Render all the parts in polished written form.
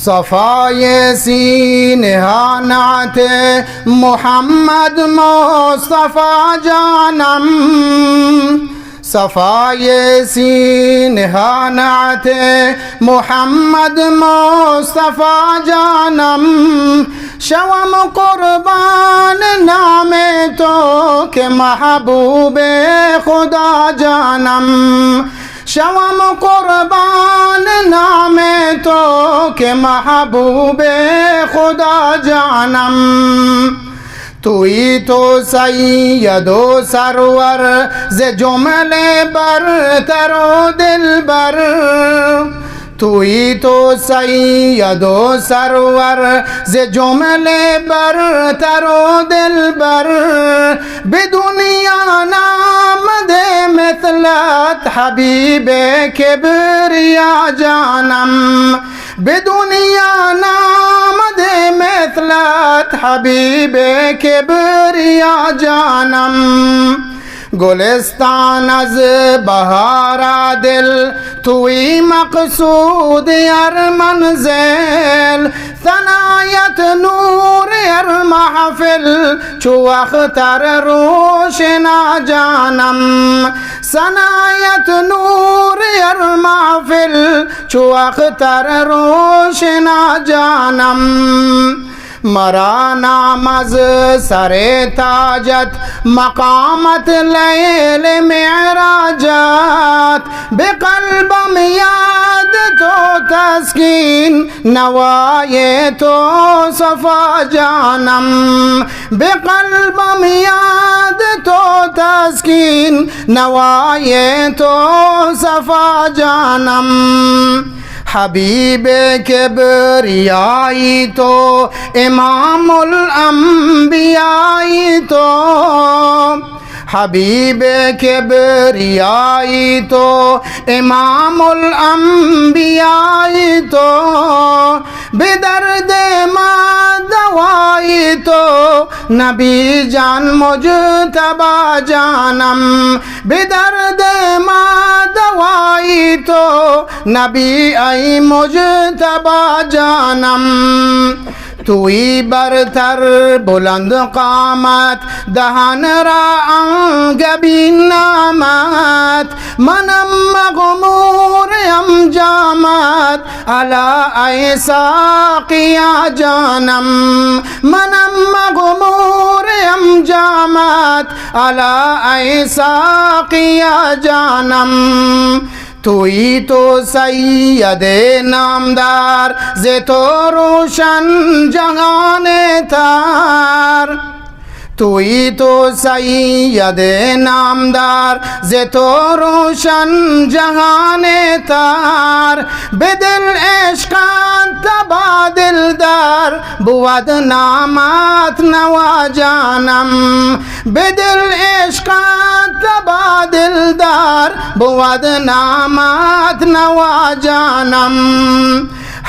सफ़ाये सीनहा नाते मोहम्मद मुस्तफ़ा जानम, सफ़ाये सीनहा नाते मोहम्मद मुस्तफ़ा जानम, शवम कुर्बान नामे तो के महबूबे खुदा जानम, शवम कुर्बान नामे तो के महबूबे खुदा जानम। तुई तो सैयदो सरवर ज़े जुमले बरतरो दिलबर, तुई तो सैयदो सरवर ज़े जुमले बरतरो दिलबर, बेदुनिया नाम दे मिथलत हबीबे किबरिया जानम, बेदुनिया नाम दे मिथलत हबीबे किबरिया जानम। गुलिस्तान अज बहारा दिल तुई मकसूद अर मंज़िल, सनायत नूर अर महफिल चु अख्तर रोशना जानम, सनायत नूर अर महफिल चु अख्तर रोशना जानम। मरा नामज सरे ताजत मकामत लैल मेराजत, बेकल्बम याद तो तस्कीन नवाये तो सफ़ा जानम, बेकल्बम याद तो तस्कीन नवाये तो सफ़ा जानम। हबीबे किबरियाई तो इमामुल अंबियाई तो, हबीबे किबरियाई तो इमामुल अंबियाई तो, बेदर्द माँ दवाई तो नबी जान मुजतबा जानम, बेदर्द माँ दवाई तो नबी आई मुजतबा जानम। तुई बरतर बुलंद कामत दहन रा अंग बिनामत, मनम मगमूर अमजामत अला ऐसा किया जानम, मनम मगमूर अमजामत अला ऐसा किया जानम। तुई तो सैयदे नामदार ज़े तो रोशन जहाने तार, तुई तो सैयदे नामदार ज़े तो रोशन जहाने तार, बेदिल इश्क़ान तबा दिलदार बुवद नामात नवा जानम, बेदिल इश्क़ान तबा दिलदार बुवद नामात नवा जानम।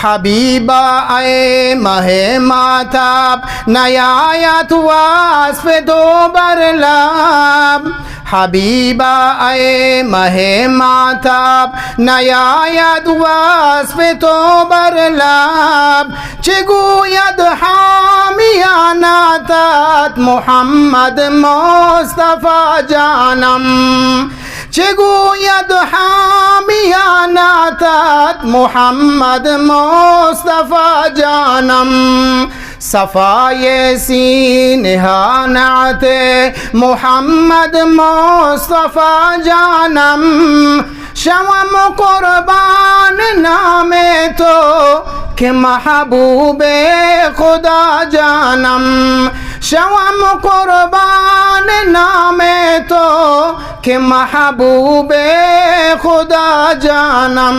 हबीबा आए महे माताब नयायत वास्फ दो बरलाब, हबीबा आए महे माताब नयायत वास्फ तो बरलाब, चिगुयद हामिया नातात मोहम्मद मुस्तफ़ा जानम, चिगुयद हामिया नातात मोहम्मद मुस्तफ़ा जानम। सफ़ाये सीनहा नाते मोहम्मद मुस्तफ़ा जानम, शवम कुर्बान नामे तो के महबूबे खुदा जानम, शवम कुर्बान नामे तो के महबूबे खुदा जानम।